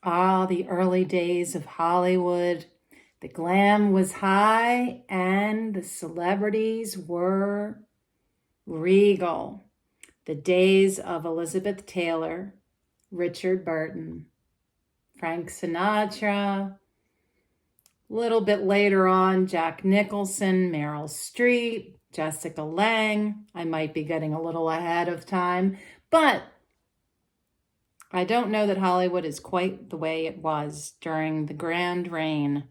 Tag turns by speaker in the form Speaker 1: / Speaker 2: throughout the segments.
Speaker 1: Ah, the early days of Hollywood. The glam was high and the celebrities were regal. The days of Elizabeth Taylor, Richard Burton, Frank Sinatra, a little bit later on, Jack Nicholson, Meryl Streep, Jessica Lange. I might be getting a little ahead of time, but I don't know that Hollywood is quite the way it was during the grand reign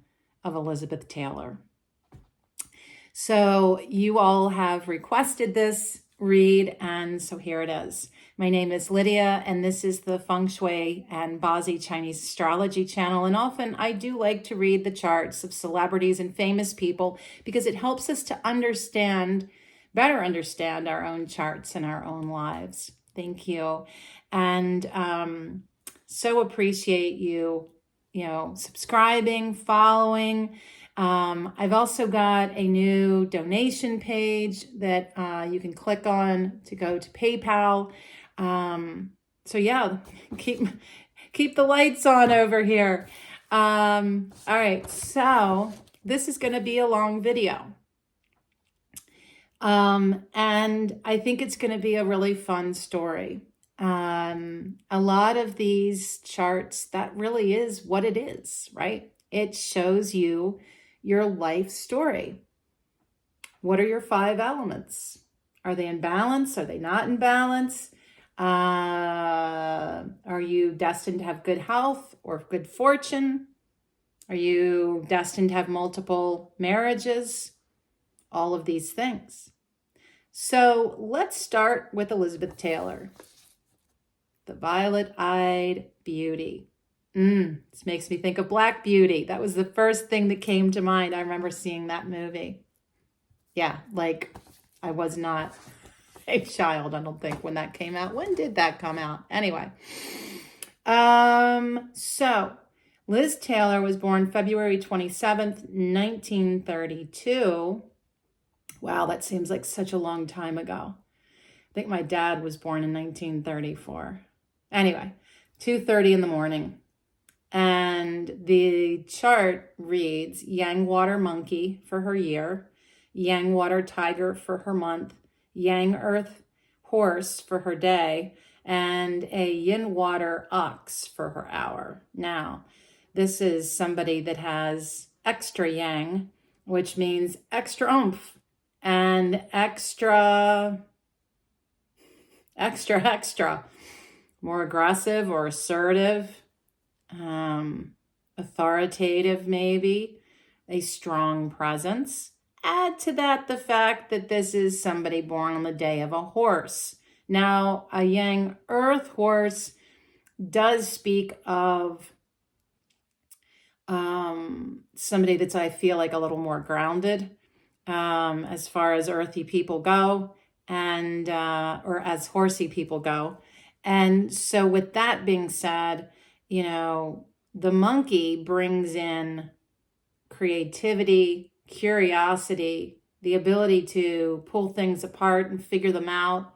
Speaker 1: of Elizabeth Taylor. So you all have requested this read, and so here it is. My name is Lydia, and this is the Feng Shui and Bazi Chinese Astrology channel. And often I do like to read the charts of celebrities and famous people because it helps us to better understand our own charts and our own lives. Thank you. And so appreciate you, subscribing, following. I've also got a new donation page that you can click on to go to PayPal. So yeah, keep the lights on over here. All right, so this is going to be a long video. And I think it's going to be a really fun story. A lot of these charts, that really is what it is, right? It shows you your life story. What are your 5 elements? Are they in balance? Are they not in balance? Are you destined to have good health or good fortune? Are you destined to have multiple marriages? All of these things. So let's start with Elizabeth Taylor, the violet-eyed beauty. This makes me think of Black Beauty. That was the first thing that came to mind. I remember seeing that movie. Yeah, like I was not a child, I don't think, when that came out. When did that come out? Anyway. So Liz Taylor was born February 27th, 1932. Wow, that seems like such a long time ago. I think my dad was born in 1934. Anyway, 2:30 in the morning. And the chart reads Yang Water Monkey for her year, Yang Water Tiger for her month, Yang Earth Horse for her day, and a Yin Water Ox for her hour. Now, this is somebody that has extra Yang, which means extra oomph and extra, more aggressive or assertive. Authoritative, maybe, a strong presence. Add to that the fact that this is somebody born on the day of a horse. Now, a Yang Earth horse does speak of somebody that's, I feel like, a little more grounded as far as earthy people go, and or as horsey people go. And so with that being said, the monkey brings in creativity, curiosity, the ability to pull things apart and figure them out.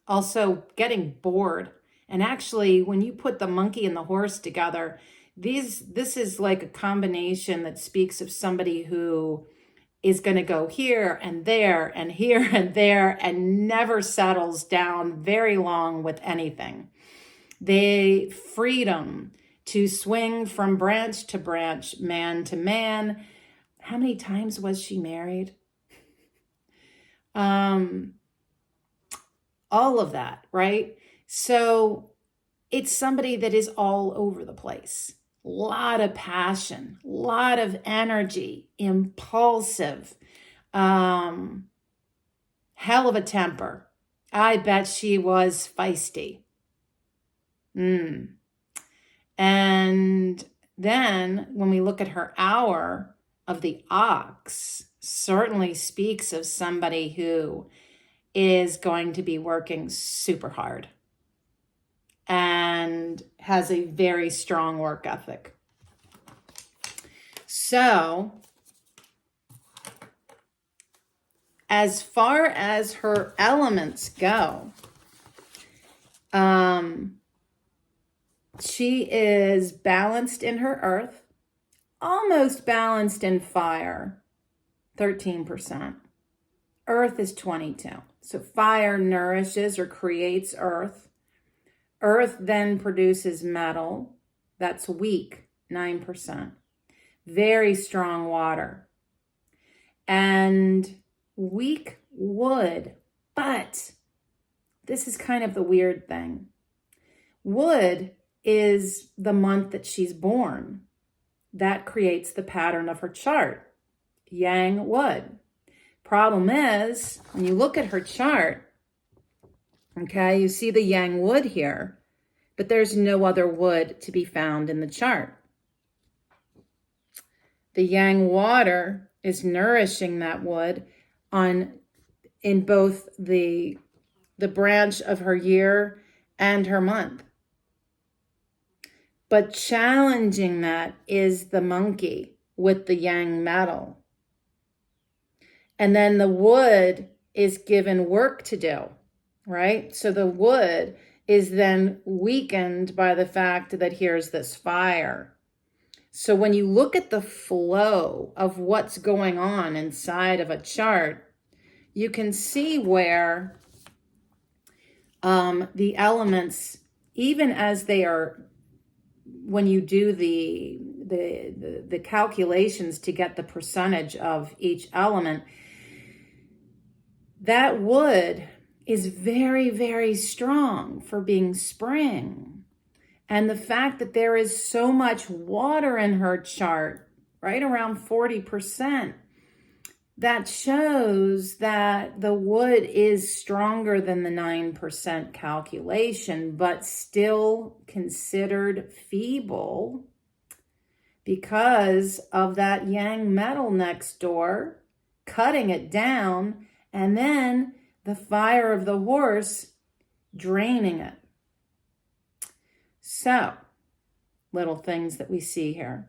Speaker 1: Also getting bored. And actually, when you put the monkey and the horse together, this is like a combination that speaks of somebody who is going to go here and there and here and there and never settles down very long with anything. They freedom to swing from branch to branch, man to man. How many times was she married? All of that, right? So it's somebody that is all over the place. A lot of passion, a lot of energy, impulsive, hell of a temper. I bet she was feisty. And then when we look at her hour of the ox, certainly speaks of somebody who is going to be working super hard and has a very strong work ethic. So, as far as her elements go, She is balanced in her earth, almost balanced in fire, 13%. Earth is 22. So fire nourishes or creates earth. Earth then produces metal. That's weak, 9%. Very strong water. And weak wood. But this is kind of the weird thing. Wood is the month that she's born. That creates the pattern of her chart. Yang wood. Problem is, when you look at her chart, okay, you see the yang wood here, but there's no other wood to be found in the chart. The yang water is nourishing that wood in both the branch of her year and her month. But challenging that is the monkey with the yang metal. And then the wood is given work to do, right? So the wood is then weakened by the fact that here's this fire. So when you look at the flow of what's going on inside of a chart, you can see where the elements, even as they are, when you do the calculations to get the percentage of each element, that wood is very, very strong for being spring. And the fact that there is so much water in her chart, right around 40%, that shows that the wood is stronger than the 9% calculation, but still considered feeble because of that yang metal next door, cutting it down, and then the fire of the horse draining it. So, little things that we see here.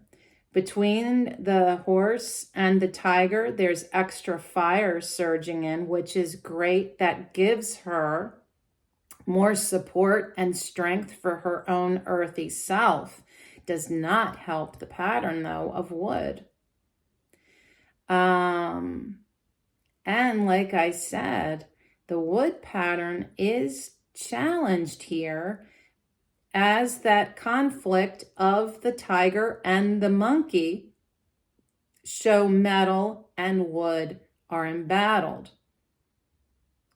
Speaker 1: Between the horse and the tiger, there's extra fire surging in, which is great. That gives her more support and strength for her own earthy self. Does not help the pattern, though, of wood. And like I said, the wood pattern is challenged here as that conflict of the tiger and the monkey show metal and wood are embattled.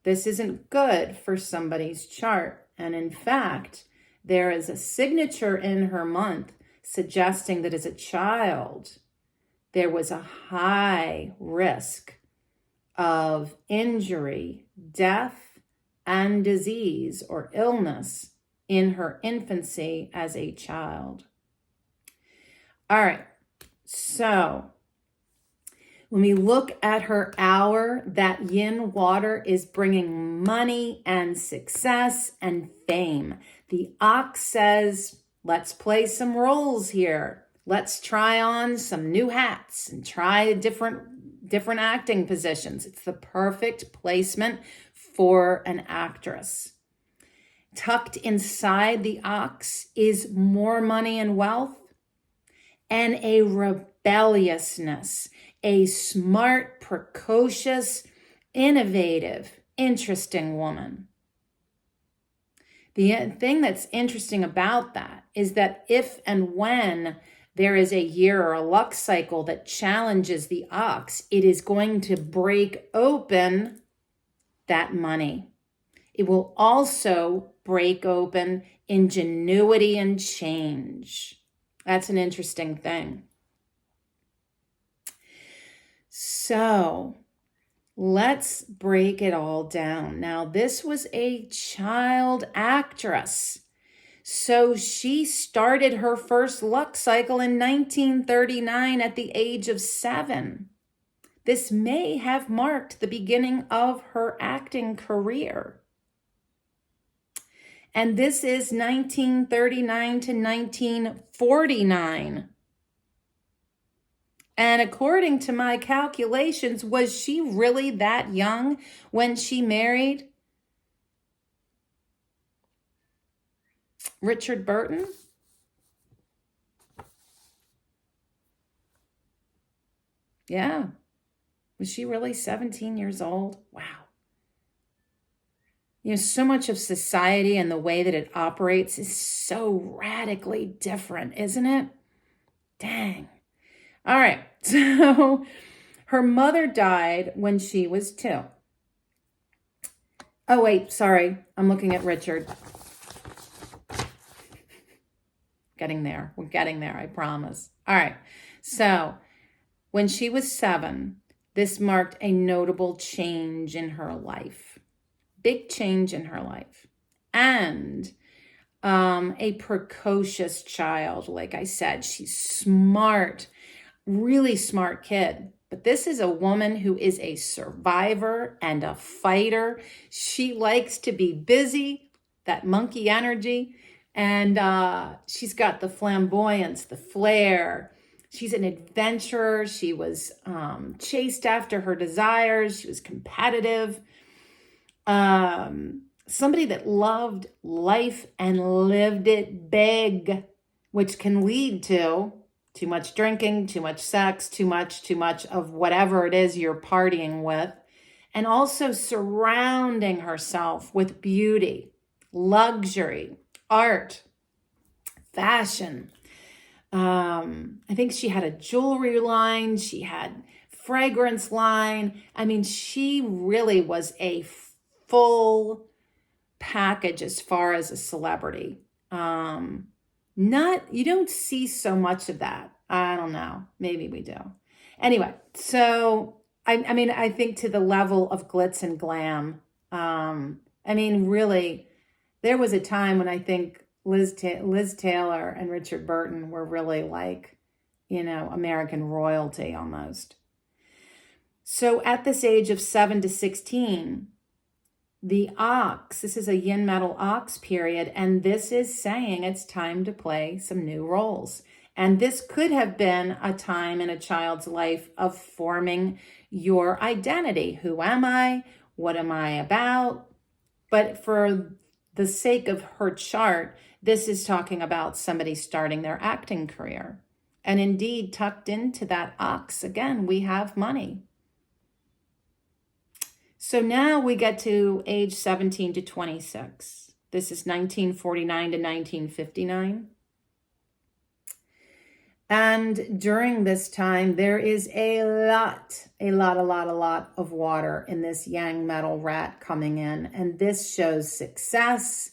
Speaker 1: This isn't good for somebody's chart. And in fact, there is a signature in her month suggesting that as a child, there was a high risk of injury, death, and disease or illness in her infancy as a child. All right, so when we look at her hour, that yin water is bringing money and success and fame. The ox says, let's play some roles here. Let's try on some new hats and try different acting positions. It's the perfect placement for an actress. Tucked inside the ox is more money and wealth and a rebelliousness, a smart, precocious, innovative, interesting woman. The thing that's interesting about that is that if and when there is a year or a luck cycle that challenges the ox, it is going to break open that money. It will also break open ingenuity and change. That's an interesting thing. So let's break it all down. Now, this was a child actress. So she started her first luck cycle in 1939 at the age of 7. This may have marked the beginning of her acting career. And this is 1939 to 1949. And according to my calculations, was she really that young when she married Richard Burton? Yeah. Was she really 17 years old? Wow. So much of society and the way that it operates is so radically different, isn't it? Dang. All right. So her mother died when she was 2. Oh, wait, sorry. I'm looking at Richard. Getting there. We're getting there, I promise. All right. So when she was 7, this marked a notable change in her life. Big change in her life. And a precocious child. Like I said, she's smart, really smart kid. But this is a woman who is a survivor and a fighter. She likes to be busy, that monkey energy. And she's got the flamboyance, the flair. She's an adventurer. She was chased after her desires. She was competitive. Somebody that loved life and lived it big, which can lead to too much drinking, too much sex, too much of whatever it is you're partying with, and also surrounding herself with beauty, luxury, art, fashion. I think she had a jewelry line. She had fragrance line. I mean, she really was a full package as far as a celebrity. You don't see so much of that. I don't know. Maybe we do. Anyway, so I think to the level of glitz and glam. Really, there was a time when I think Liz Taylor and Richard Burton were really like, American royalty almost. So at this age of 7 to 16, the ox, this is a yin metal ox period, and this is saying it's time to play some new roles. And this could have been a time in a child's life of forming your identity. Who am I? What am I about? But for the sake of her chart, this is talking about somebody starting their acting career. And indeed, tucked into that ox, again, we have money. So now we get to age 17 to 26. This is 1949 to 1959. And during this time, there is a lot of water in this yang metal rat coming in. And this shows success,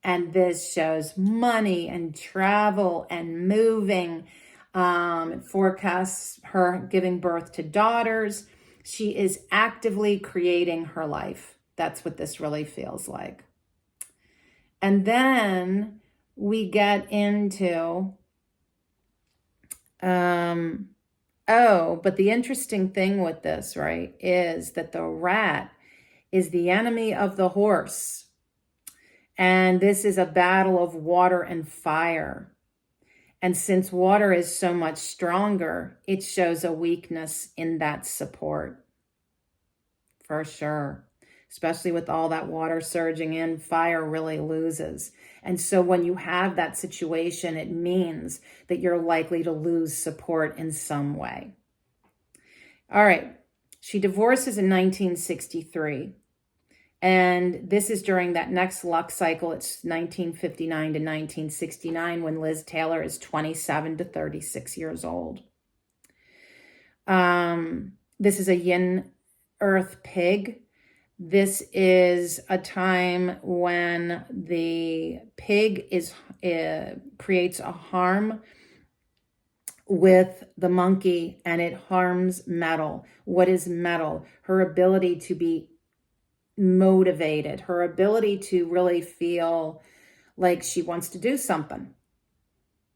Speaker 1: and this shows money and travel and moving. It forecasts her giving birth to daughters. She is actively creating her life. That's what this really feels like. And then we get into, but the interesting thing with this, right, is that the rat is the enemy of the horse. And this is a battle of water and fire. And since water is so much stronger, it shows a weakness in that support. For sure. Especially with all that water surging in, fire really loses. And so when you have that situation, it means that you're likely to lose support in some way. All right. She divorces in 1963. And this is during that next luck cycle. It's 1959 to 1969 when Liz Taylor is 27 to 36 years old. This is a yin earth pig. This is a time when the pig creates a harm with the monkey, and it harms metal. What is metal? Her ability to be motivated, her ability to really feel like she wants to do something.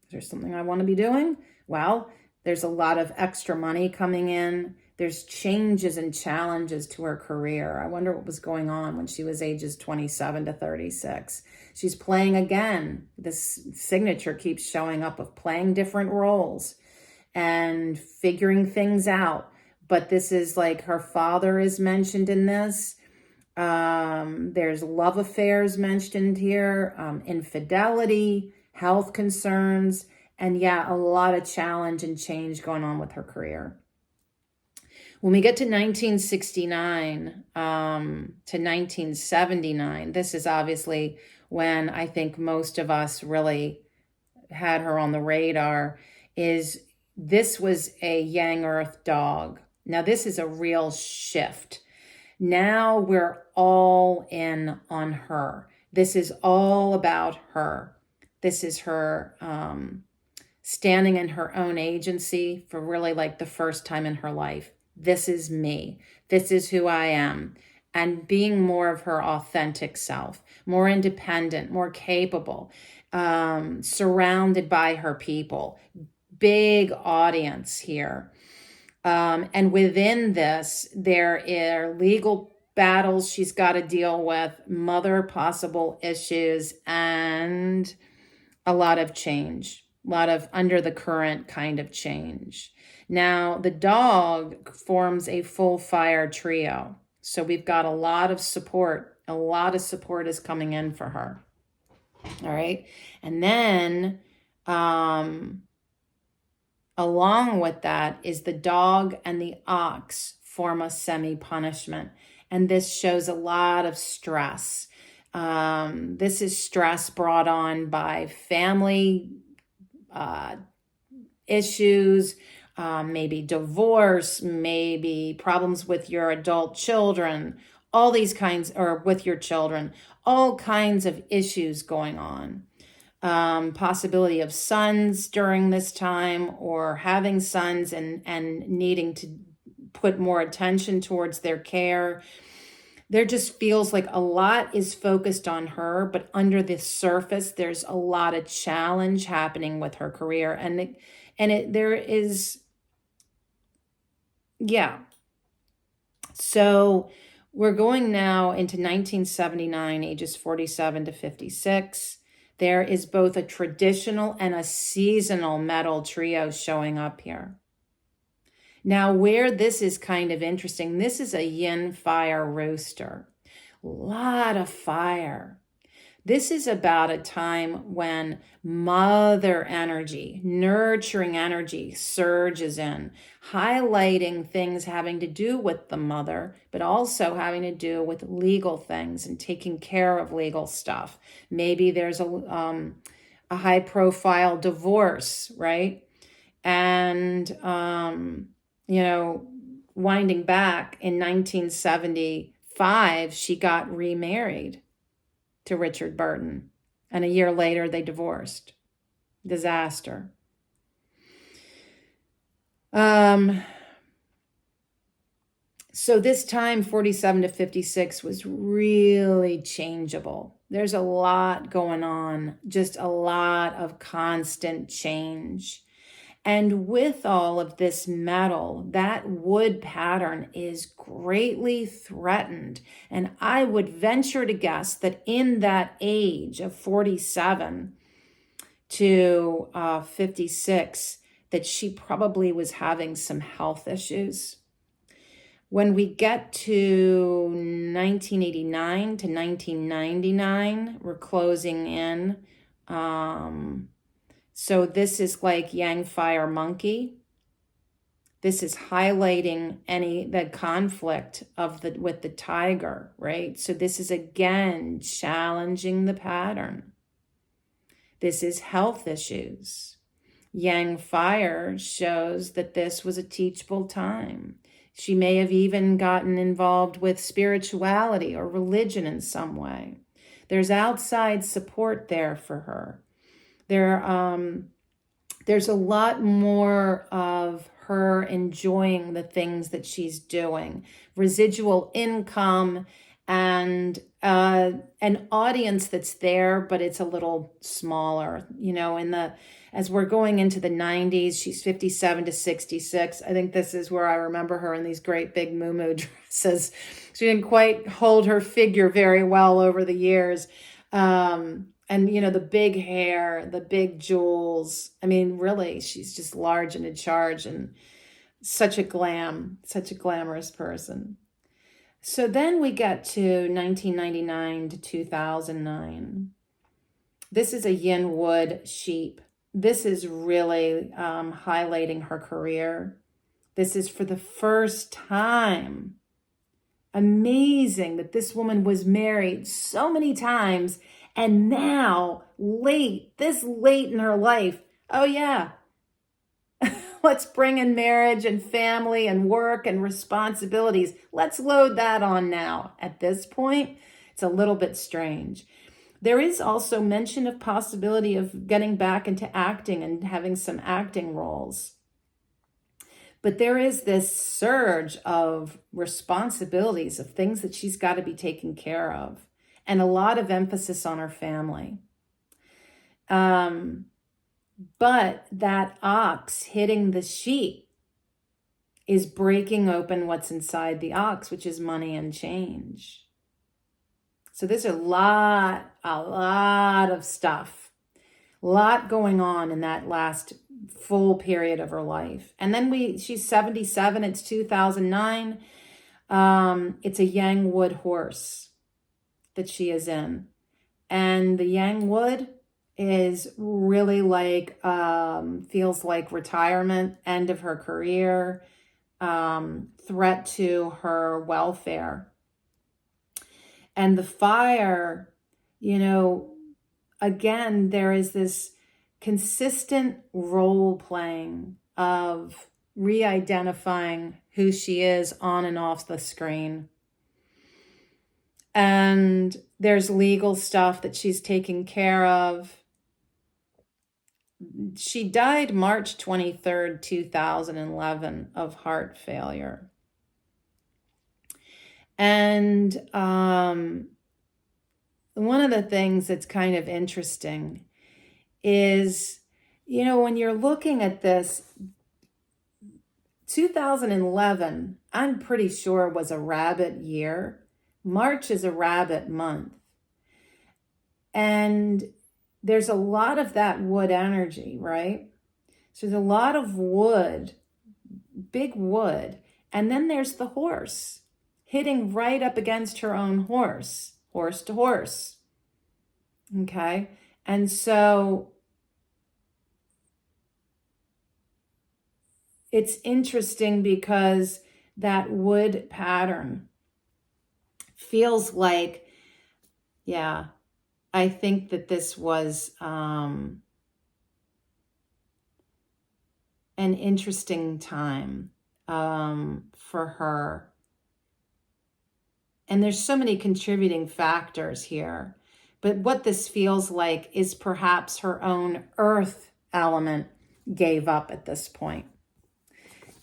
Speaker 1: Is there something I want to be doing? Well, there's a lot of extra money coming in. There's changes and challenges to her career. I wonder what was going on when she was ages 27 to 36. She's playing again. This signature keeps showing up of playing different roles and figuring things out. But this is like her father is mentioned in this. There's love affairs mentioned here, infidelity, health concerns, and a lot of challenge and change going on with her career. When we get to 1969 to 1979, this is obviously when I think most of us really had her on the radar, is this was a Yang Earth dog. Now, this is a real shift. Now we're all in on her. This is all about her. This is her standing in her own agency for really like the first time in her life. This is me. This is who I am. And being more of her authentic self, more independent, more capable, surrounded by her people. Big audience here. And within this, there are legal battles she's got to deal with, mother possible issues, and a lot of change, a lot of under the current kind of change. Now, the dog forms a full fire trio. So we've got a lot of support. A lot of support is coming in for her. All right. And then along with that is the dog and the ox form a semi-punishment. And this shows a lot of stress. This is stress brought on by family issues, maybe divorce, maybe problems with your adult children, all these kinds, or with your children, all kinds of issues going on. Possibility of sons during this time, or having sons and needing to put more attention towards their care. There just feels like a lot is focused on her, but under the surface, there's a lot of challenge happening with her career. There is, yeah. So we're going now into 1979, ages 47 to 56. There is both a traditional and a seasonal metal trio showing up here. Now, where this is kind of interesting, this is a yin fire rooster. A lot of fire. This is about a time when mother energy, nurturing energy surges in, highlighting things having to do with the mother, but also having to do with legal things and taking care of legal stuff. Maybe there's a high profile divorce, right? And, winding back in 1975, she got remarried to Richard Burton. And a year later, they divorced. Disaster. So this time, 47 to 56, was really changeable. There's a lot going on, just a lot of constant change. And with all of this metal, that wood pattern is greatly threatened. And I would venture to guess that in that age of 47 to 56, that she probably was having some health issues. When we get to 1989 to 1999, we're closing in. So this is like Yang Fire Monkey. This is highlighting the conflict with the tiger, right? So this is again challenging the pattern. This is health issues. Yang Fire shows that this was a teachable time. She may have even gotten involved with spirituality or religion in some way. There's outside support there for her. There's a lot more of her enjoying the things that she's doing. Residual income and an audience that's there, but it's a little smaller. As we're going into the 90s, she's 57 to 66. I think this is where I remember her in these great big muumuu dresses. She didn't quite hold her figure very well over the years. And, the big hair, the big jewels. I mean, really, she's just large and in charge and such a glamorous person. So then we get to 1999 to 2009. This is a yin wood sheep. This is really highlighting her career. This is for the first time. Amazing that this woman was married so many times, and now this late in her life, oh yeah, let's bring in marriage and family and work and responsibilities. Let's load that on now. At this point, it's a little bit strange. There is also mention of possibility of getting back into acting and having some acting roles. But there is this surge of responsibilities, of things that she's got to be taken care of, and a lot of emphasis on her family. But that ox hitting the sheep is breaking open what's inside the ox, which is money and change. So there's a lot of stuff, a lot going on in that last full period of her life. And then she's 77, it's 2009. It's a Yang wood horse that she is in. And the Yang wood is really like, feels like retirement, end of her career, threat to her welfare. And the fire, again, there is this consistent role playing of re-identifying who she is on and off the screen. And there's legal stuff that she's taking care of. She died March 23rd, 2011 of heart failure. And one of the things that's kind of interesting is, when you're looking at this, 2011, I'm pretty sure was a rabbit year. March is a rabbit month. And there's a lot of that wood energy, right? So there's a lot of wood, big wood. And then there's the horse hitting right up against her own horse to horse. Okay. And so it's interesting because that wood pattern feels like, I think that this was an interesting time for her. And there's so many contributing factors here. But what this feels like is perhaps her own earth element gave up at this point.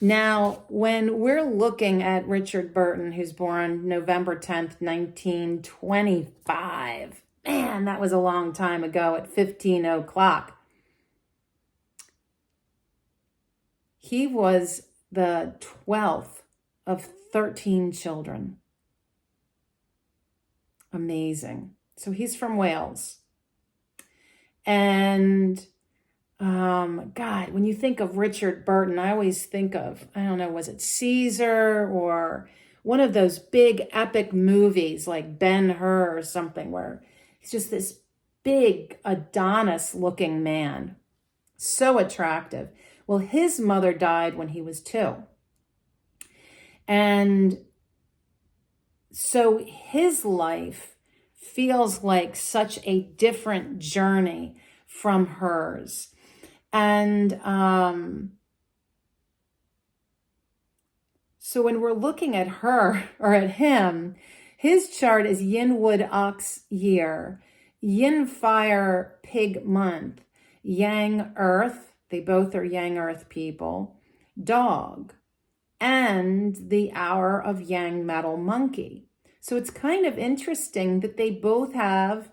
Speaker 1: Now, when we're looking at Richard Burton, who's born November 10th, 1925, man, that was a long time ago at 15 o'clock. He was the 12th of 13 children. Amazing. So he's from Wales. And God, when you think of Richard Burton, I always think of, I don't know, was it Caesar or one of those big epic movies like Ben-Hur or something, where he's just this big Adonis looking man. So attractive. Well, his mother died when he was 2. And so his life feels like such a different journey from hers. And so when we're looking at her or at him, his chart is Yin Wood Ox year, Yin Fire Pig month, Yang Earth, they both are Yang Earth people, Dog, and the hour of Yang Metal Monkey. So it's kind of interesting that they both have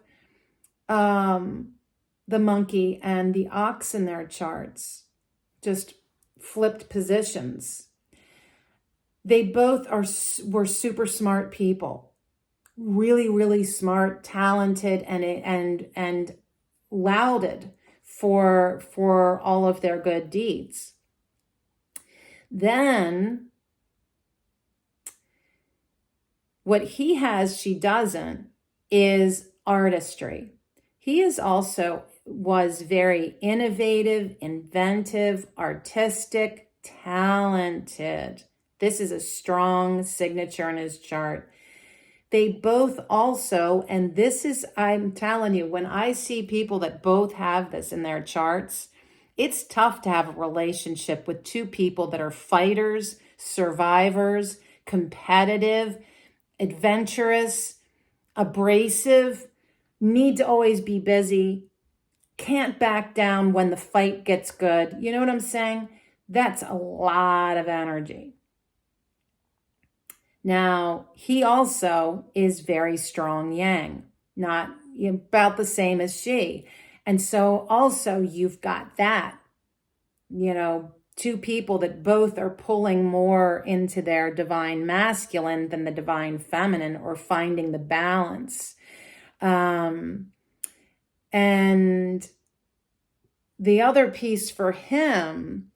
Speaker 1: the monkey and the ox in their charts, just flipped positions. They both were super smart people, really, really smart, talented, and lauded for all of their good deeds. Then what he has, she doesn't, is artistry. He was very innovative, inventive, artistic, talented. This is a strong signature in his chart. They both also, and this is, I'm telling you, when I see people that both have this in their charts, it's tough to have a relationship with two people that are fighters, survivors, competitive, adventurous, abrasive, need to always be busy, can't back down when the fight gets good. You know what I'm saying? That's a lot of energy. Now, he also is very strong yang, not about the same as she. And so also you've got that, two people that both are pulling more into their divine masculine than the divine feminine, or finding the balance. And the other piece for him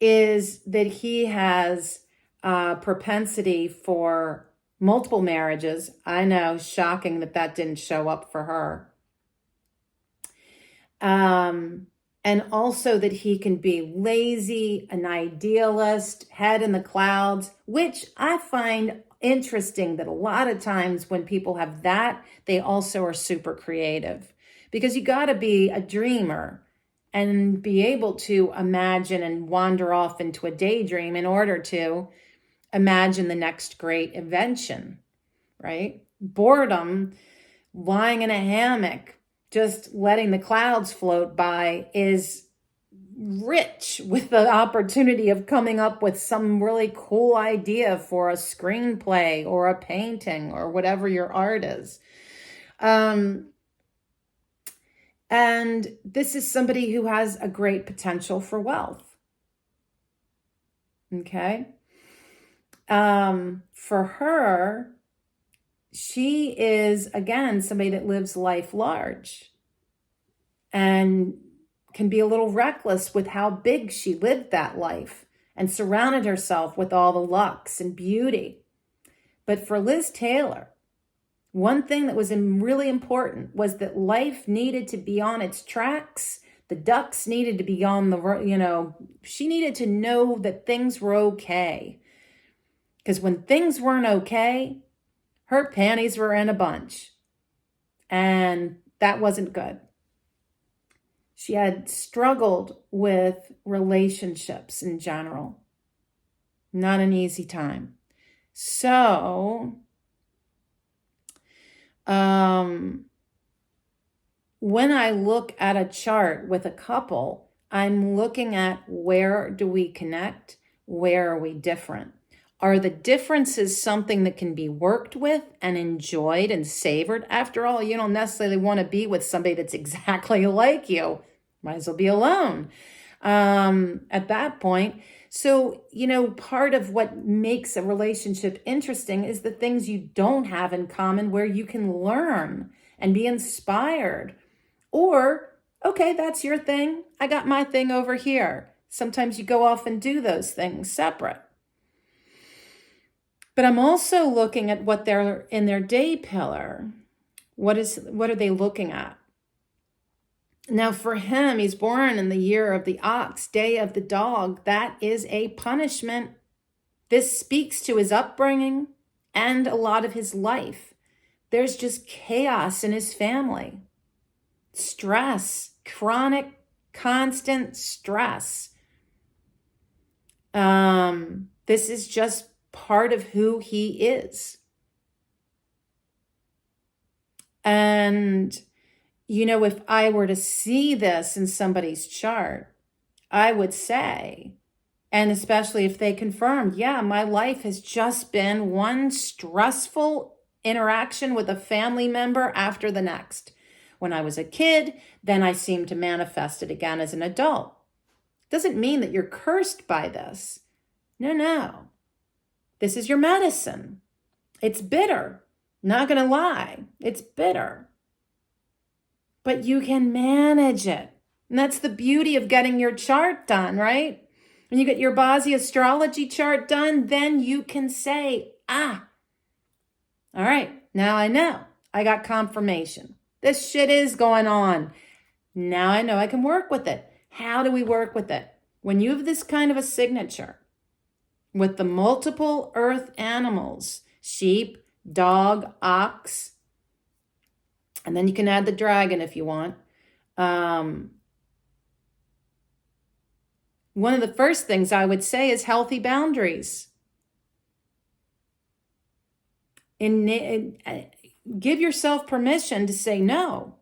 Speaker 1: is that he has propensity for multiple marriages. I know, shocking that didn't show up for her. And also that he can be lazy, an idealist, head in the clouds, which I find interesting that a lot of times when people have that, they also are super creative, because you got to be a dreamer and be able to imagine and wander off into a daydream in order to imagine the next great invention, right? Boredom, lying in a hammock, just letting the clouds float by, is rich with the opportunity of coming up with some really cool idea for a screenplay or a painting or whatever your art is. And this is somebody who has a great potential for wealth. Okay. For her, she is, again, somebody that lives life large and can be a little reckless with how big she lived that life and surrounded herself with all the lux and beauty. But for Liz Taylor, one thing that was really important was that life needed to be on its tracks. The ducks needed to be on the, she needed to know that things were okay. Because when things weren't okay, her panties were in a bunch. And that wasn't good. She had struggled with relationships in general. Not an easy time. So, when I look at a chart with a couple, I'm looking at where do we connect? Where are we different? Are the differences something that can be worked with and enjoyed and savored? After all, you don't necessarily want to be with somebody that's exactly like you. Might as well be alone at that point. So, part of what makes a relationship interesting is the things you don't have in common, where you can learn and be inspired. Or, okay, that's your thing. I got my thing over here. Sometimes you go off and do those things separate. But I'm also looking at what they're in their day pillar. What are they looking at? Now for him, he's born in the year of the ox, day of the dog. That is a punishment. This speaks to his upbringing and a lot of his life. There's just chaos in his family. Stress, chronic, constant stress. This is just part of who he is. And, if I were to see this in somebody's chart, I would say, and especially if they confirmed, yeah, my life has just been one stressful interaction with a family member after the next. When I was a kid, then I seemed to manifest it again as an adult. Doesn't mean that you're cursed by this. No. This is your medicine. It's bitter. Not going to lie. It's bitter. But you can manage it. And that's the beauty of getting your chart done, right? When you get your Bazi Astrology chart done, then you can say, all right, now I know. I got confirmation. This shit is going on. Now I know I can work with it. How do we work with it? when you have this kind of a signature with the multiple earth animals, sheep, dog, ox, and then you can add the dragon if you want. One of the first things I would say is healthy boundaries. Give yourself permission to say no.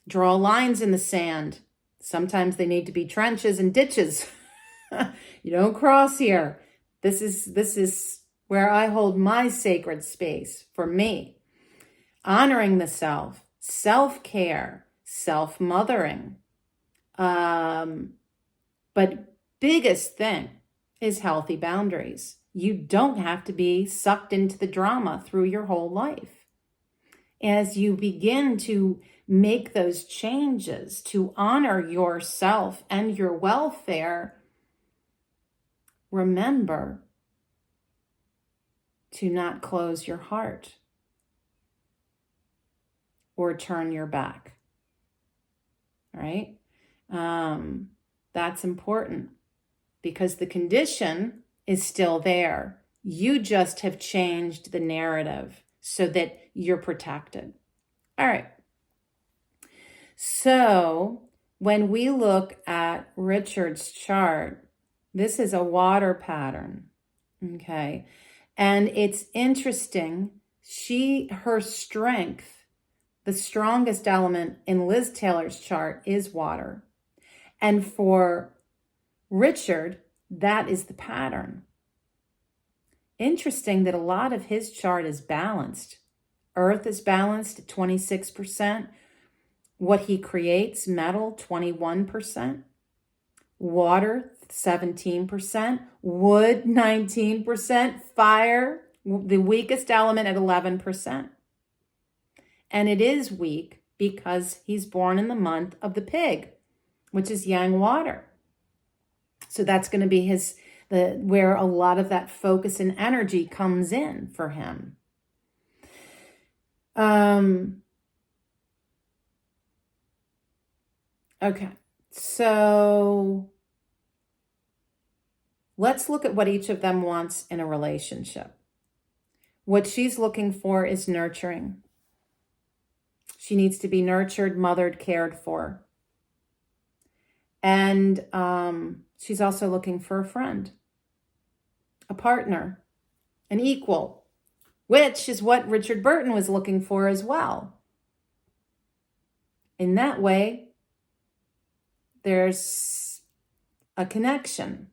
Speaker 1: Draw lines in the sand. Sometimes they need to be trenches and ditches. You don't cross here. This is where I hold my sacred space for me. Honoring the self, self-care, self-mothering. But biggest thing is healthy boundaries. You don't have to be sucked into the drama through your whole life. As you begin to make those changes to honor yourself and your welfare, remember to not close your heart or turn your back. All right? That's important because the condition is still there. You just have changed the narrative so that you're protected. All right. So when we look at Richard's chart, this is a water pattern, okay? And it's interesting. Her strength, the strongest element in Liz Taylor's chart is water. And for Richard, that is the pattern. Interesting that a lot of his chart is balanced. Earth is balanced at 26%. What he creates, metal, 21%. Water, 17%. Wood, 19%. Fire, the weakest element at 11%. And it is weak because he's born in the month of the pig, which is yang water. So that's going to be where a lot of that focus and energy comes in for him. Okay, so let's look at what each of them wants in a relationship. What she's looking for is nurturing. She needs to be nurtured, mothered, cared for. And she's also looking for a friend, a partner, an equal, which is what Richard Burton was looking for as well. In that way, there's a connection.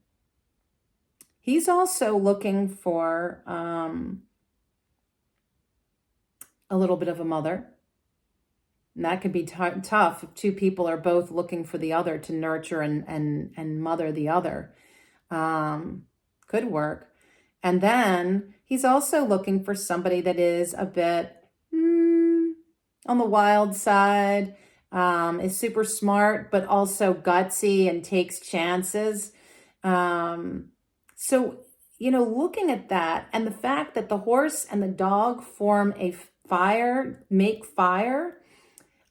Speaker 1: He's also looking for a little bit of a mother. And that could be tough if two people are both looking for the other to nurture and mother the other. Could work. And then he's also looking for somebody that is a bit on the wild side, is super smart, but also gutsy and takes chances. So, looking at that and the fact that the horse and the dog form make fire,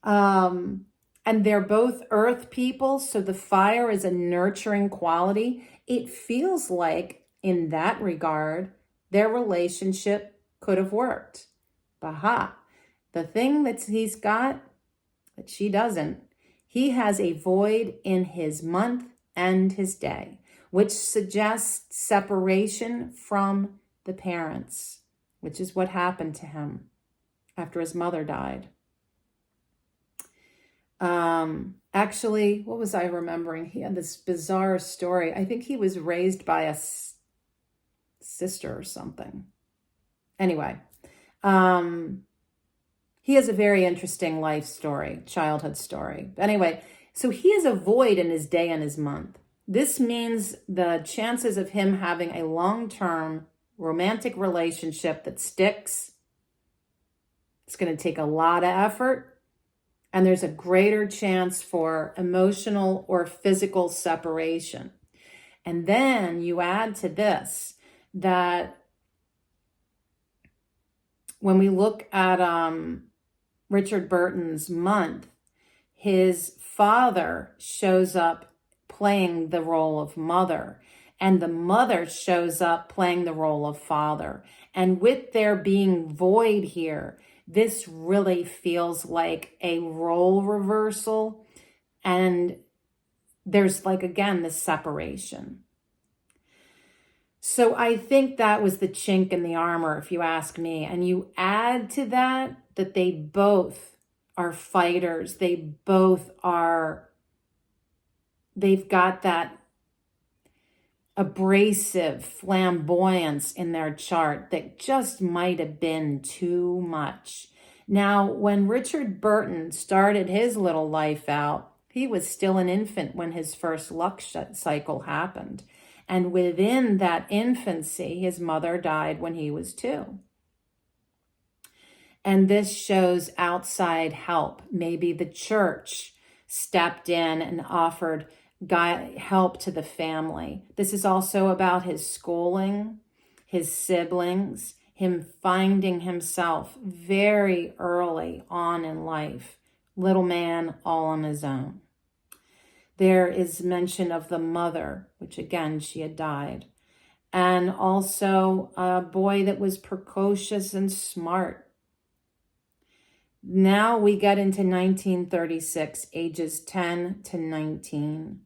Speaker 1: and they're both earth people, so the fire is a nurturing quality. It feels like, in that regard, their relationship could have worked. But the thing that he's got that she doesn't, he has a void in his month and his day, which suggests separation from the parents, which is what happened to him after his mother died. Actually, what was I remembering? He had this bizarre story. I think he was raised by a sister or something. Anyway, he has a very interesting life story, childhood story. Anyway, so he has a void in his day and his month. This means the chances of him having a long-term romantic relationship that sticks, it's going to take a lot of effort. And there's a greater chance for emotional or physical separation. And then you add to this that when we look at Richard Burton's month, his father shows up playing the role of mother, and the mother shows up playing the role of father. And with there being void here, this really feels like a role reversal. And there's like, again, this separation. So I think that was the chink in the armor, if you ask me. And you add to that they both are fighters. They've got that abrasive flamboyance in their chart that just might have been too much. Now, when Richard Burton started his little life out, he was still an infant when his first luck cycle happened. And within that infancy, his mother died when he was 2. And this shows outside help. Maybe the church stepped in and offered help to the family. This is also about his schooling, his siblings, him finding himself very early on in life, little man all on his own. There is mention of the mother, which again, she had died. And also a boy that was precocious and smart. Now we get into 1936, ages 10 to 19.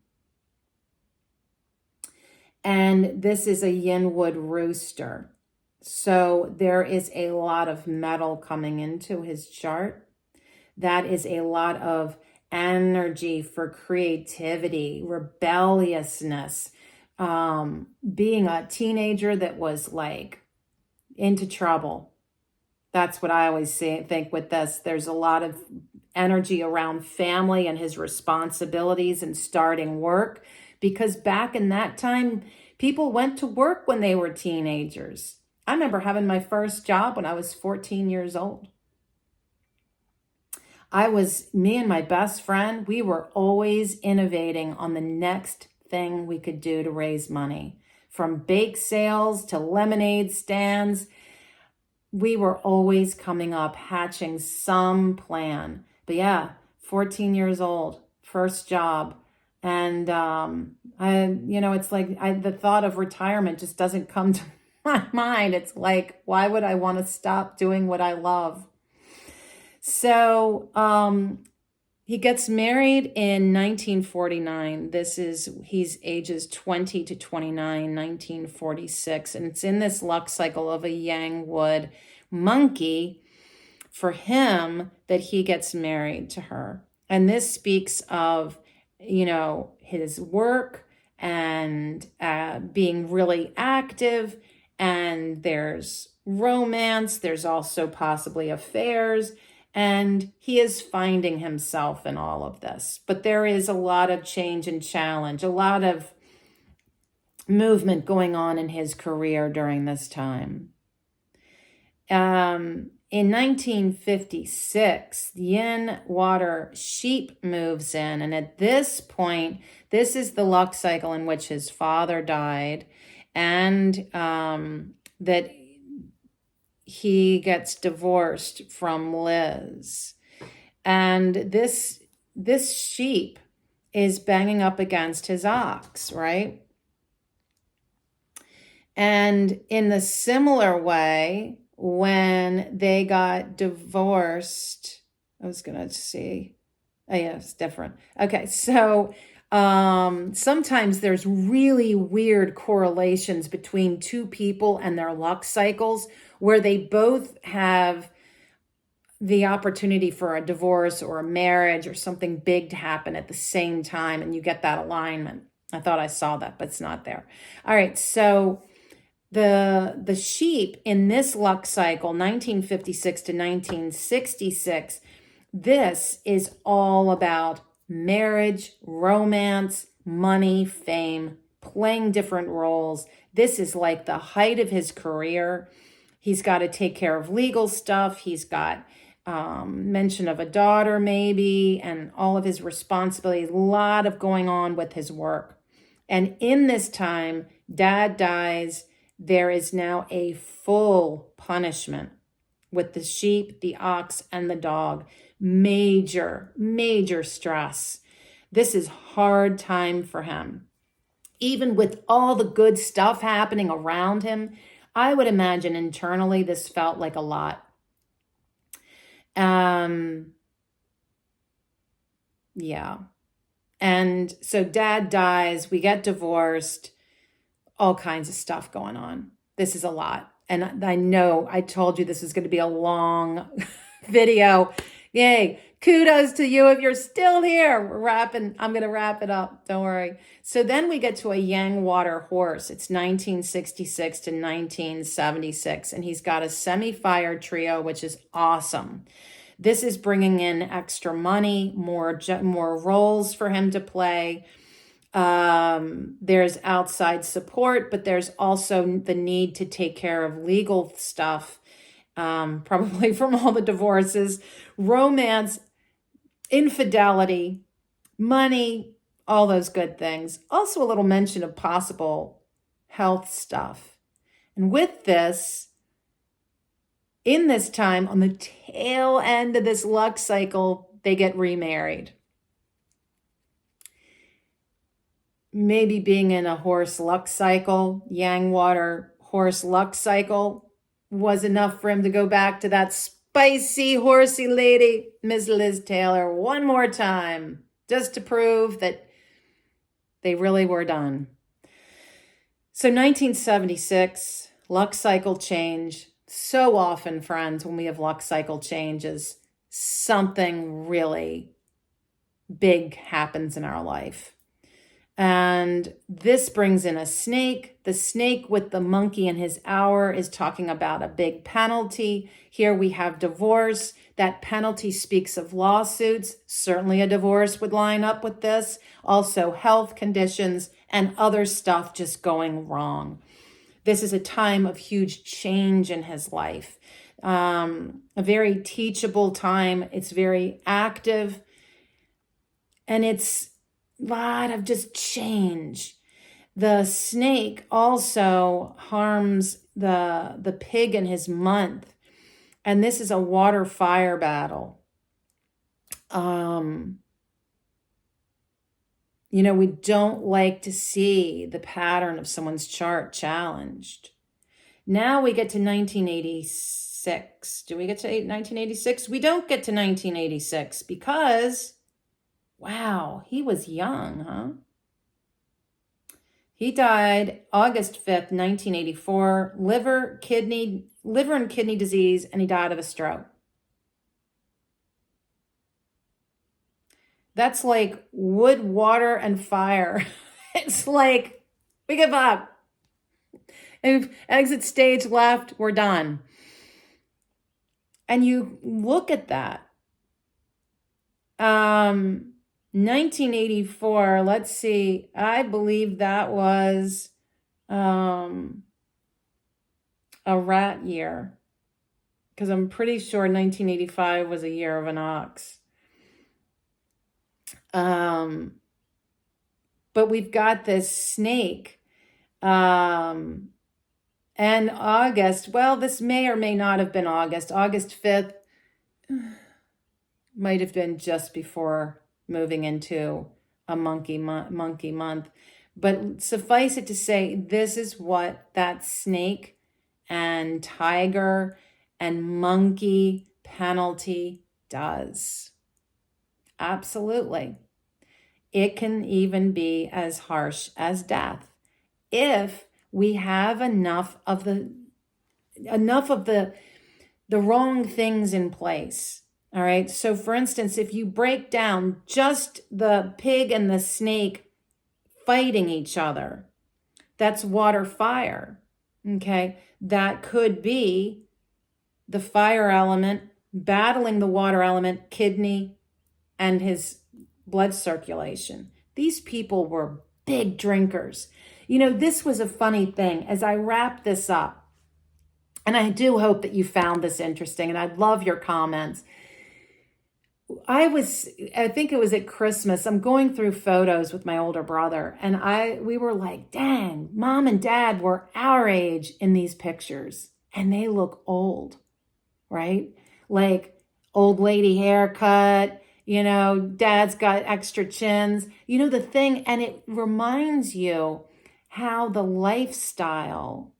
Speaker 1: And this is a yinwood rooster. So there is a lot of metal coming into his chart. That is a lot of energy for creativity, rebelliousness, being a teenager that was like into trouble. That's what I always think with this. There's a lot of energy around family and his responsibilities and starting work, because back in that time, people went to work when they were teenagers. I remember having my first job when I was 14 years old. Me and my best friend, we were always innovating on the next thing we could do to raise money. From bake sales to lemonade stands, we were always coming up, hatching some plan. But yeah, 14 years old, first job. And, it's like the thought of retirement just doesn't come to my mind. It's like, why would I want to stop doing what I love? So he gets married in 1949. He's ages 20 to 29, 1946. And it's in this luck cycle of a yang wood monkey for him that he gets married to her. And this speaks of, his work and being really active. And there's romance. There's also possibly affairs. And he is finding himself in all of this. But there is a lot of change and challenge, a lot of movement going on in his career during this time. In 1956, yin water sheep moves in. And at this point, this is the luck cycle in which his father died. And that he gets divorced from Liz. And this sheep is banging up against his ox, right? And in the similar way, when they got divorced, I was going to see. Oh, yeah, it's different. Okay, so sometimes there's really weird correlations between two people and their luck cycles, where they both have the opportunity for a divorce or a marriage or something big to happen at the same time, and you get that alignment. I thought I saw that, but it's not there. All right, so the sheep in this luck cycle, 1956 to 1966, this is all about marriage, romance, money, fame, playing different roles. This is like the height of his career. He's got to take care of legal stuff. He's got mention of a daughter maybe, and all of his responsibilities, a lot of going on with his work. And in this time, dad dies. There is now a full punishment with the sheep, the ox, and the dog. Major, major stress. This is hard time for him. Even with all the good stuff happening around him, I would imagine internally this felt like a lot. Yeah. And so dad dies, we get divorced, all kinds of stuff going on. This is a lot. And I know I told you this is going to be a long video. Yay. Kudos to you if you're still here. I'm going to wrap it up. Don't worry. So then we get to a Yang water horse. It's 1966 to 1976. And he's got a semi-fire trio, which is awesome. This is bringing in extra money, more roles for him to play. There's outside support, but there's also the need to take care of legal stuff, probably from all the divorces, romance, infidelity, money, all those good things. Also a little mention of possible health stuff. And with this, in this time, on the tail end of this luck cycle, they get remarried. Maybe being in a horse luck cycle, Yang water horse luck cycle, was enough for him to go back to that spicy, horsey lady, Miss Liz Taylor, one more time, just to prove that they really were done. So 1976, luck cycle change. So often, friends, when we have luck cycle changes, something really big happens in our life. And this brings in a snake. The snake with the monkey in his hour is talking about a big penalty. Here we have divorce. That penalty speaks of lawsuits. Certainly a divorce would line up with this. Also health conditions and other stuff just going wrong. This is a time of huge change in his life. A very teachable time. It's very active. And it's a lot of just change. The snake also harms the pig in his month. And this is a water fire battle. We don't like to see the pattern of someone's chart challenged. Now we get to 1986. Do we get to 1986? We don't get to 1986 because, wow, he was young, huh? He died August 5th, 1984, liver and kidney disease, and he died of a stroke. That's like wood, water, and fire. It's like, we give up. If exit stage left, we're done. And you look at that. 1984, let's see, I believe that was a rat year, because I'm pretty sure 1985 was a year of an ox. But we've got this snake, and August, well, this may or may not have been August 5th, might have been just before moving into a monkey month. But suffice it to say, this is what that snake and tiger and monkey penalty does. Absolutely. It can even be as harsh as death if we have enough of the wrong things in place. All right. So for instance, if you break down just the pig and the snake fighting each other, that's water fire. Okay. That could be the fire element battling the water element, kidney, and his blood circulation. These people were big drinkers. This was a funny thing as I wrap this up, and I do hope that you found this interesting, and I'd love your comments. I think it was at Christmas, I'm going through photos with my older brother, and we were like, dang, mom and dad were our age in these pictures, and they look old, right? Like old lady haircut, You know, dad's got extra chins. You know, the thing, and it reminds you how the lifestyle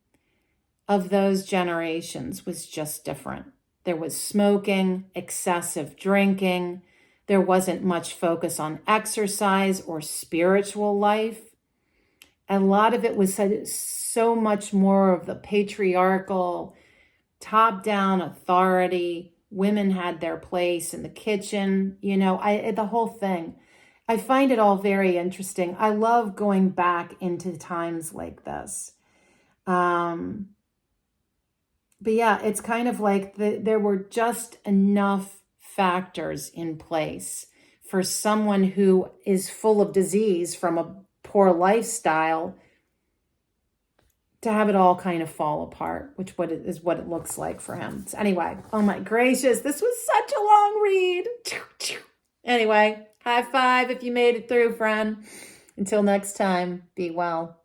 Speaker 1: of those generations was just different. There was smoking, excessive drinking. There wasn't much focus on exercise or spiritual life. A lot of it was so much more of the patriarchal, top-down authority. Women had their place in the kitchen, you know, the whole thing. I find it all very interesting. I love going back into times like this. But yeah, it's kind of like there were just enough factors in place for someone who is full of disease from a poor lifestyle to have it all kind of fall apart, which is what it looks like for him. So anyway, oh my gracious, this was such a long read. Anyway, high five if you made it through, friend. Until next time, be well.